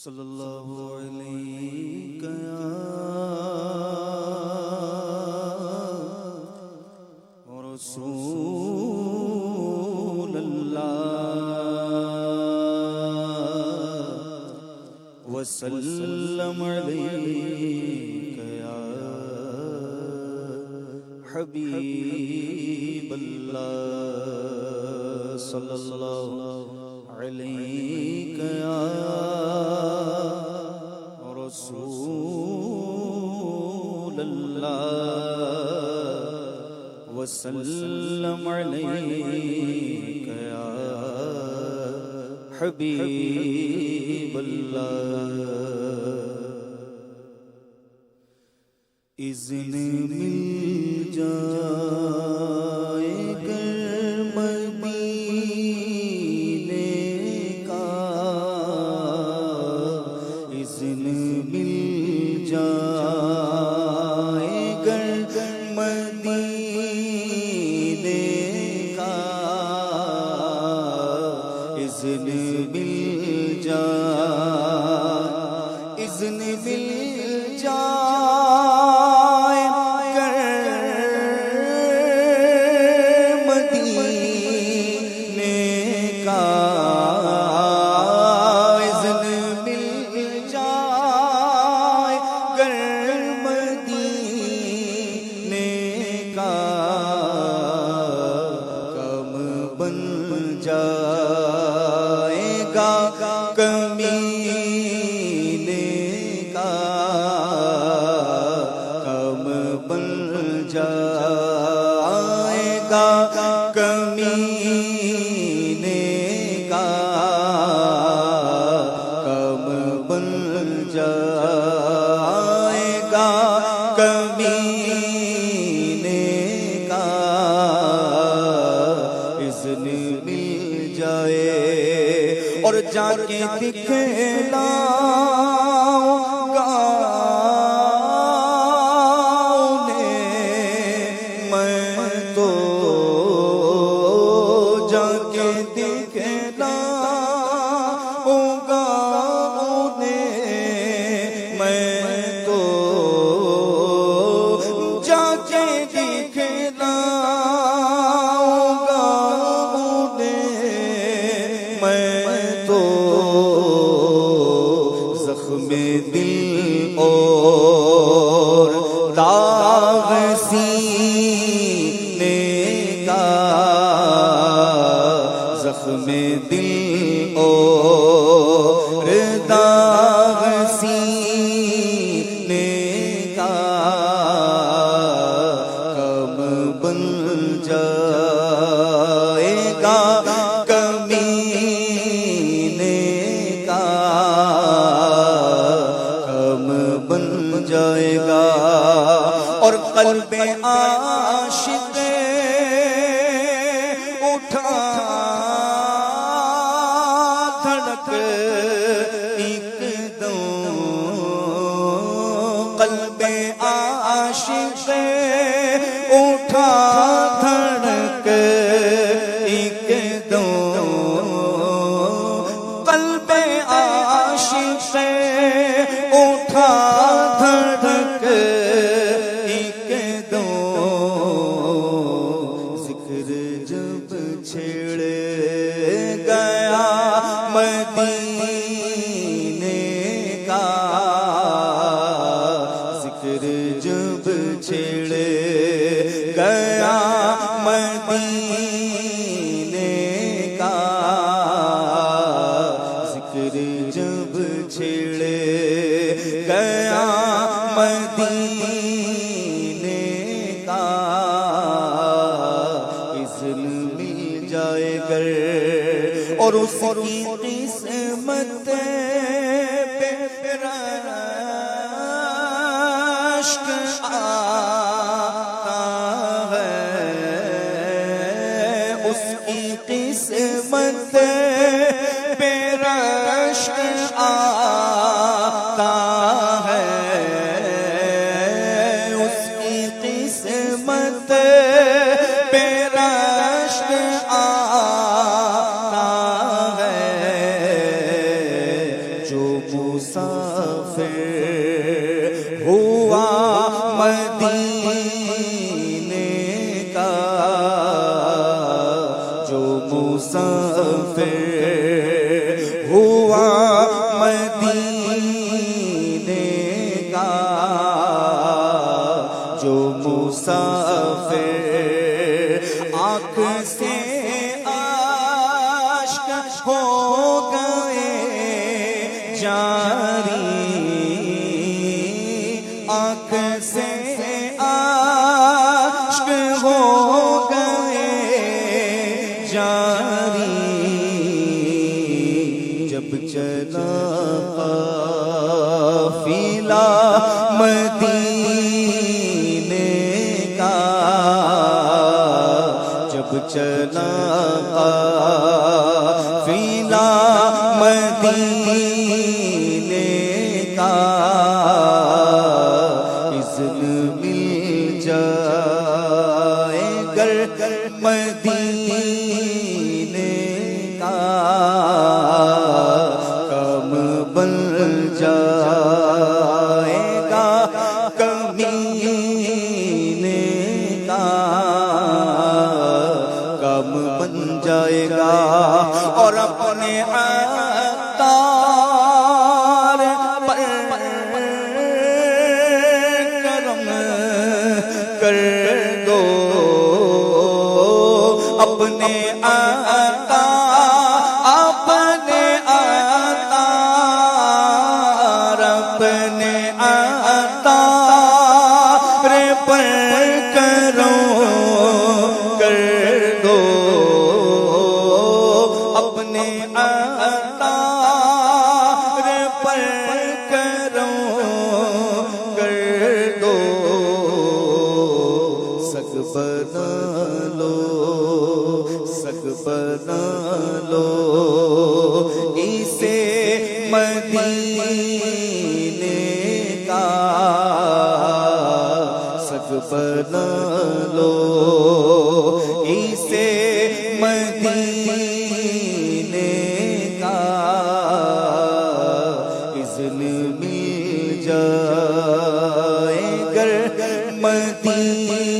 صلی اللہ علیہ رسول اللہ وسلم علیک یا حبیب اللہ صلی اللہ علیک یا رسول اللہ وسلم علیک یا حبیب اللہ اذن مل جائے گر مدینے کا اذن مل جائے گر مدینے کا اذن مل جائے اذن مل جائے اور جا کے دکھلاؤں گا انہیں میں تو جا کے دکھلاؤں گا انہیں میں تو جا کے دکھلاؤں گا انہیں میں زخم دل اور داغ سینے کا زخم دل اور داغ سینے کا کم بن جائے گا جائے گا اور قلب عاشق اٹھا دھڑک ایک دم قلب عاشق اٹھا دھڑک ایک دم قلب عاشق اٹھا دھڑک ایک دو ذکر جب چھڑ گیا مدینے کا ذکر جب چھڑ گیا مدینے کا ذکر جب چھڑ گیا مدینے کا اذن مل جائے گر اور اس کی قسمت پہ رشک آتا ہے اس کی قسمت پہ رشک آتا ہے اس کی قسمت پہ رشک آتا ہے مسافر ہوا مدینے کا، جو مسافر ہوا مدینے کا، جو مسافر آنکھ سے اشک ہو گئے جاری، آنکھ سے اشک ہو گئے جاری، جب چلا قافلہ مدینے کا، جب چلا قافلہ مدینے کا، اذن مل جائے گر مدینے کا، کم بن جائے گا کمینے کا، کم بن جائے گا، اور اپنے عطار پر کرم کر دو، اپنے بنا لو اسے مدینے کا، سگ بنا لو اسے مدینے کا، اذن مل جائے گر مدینے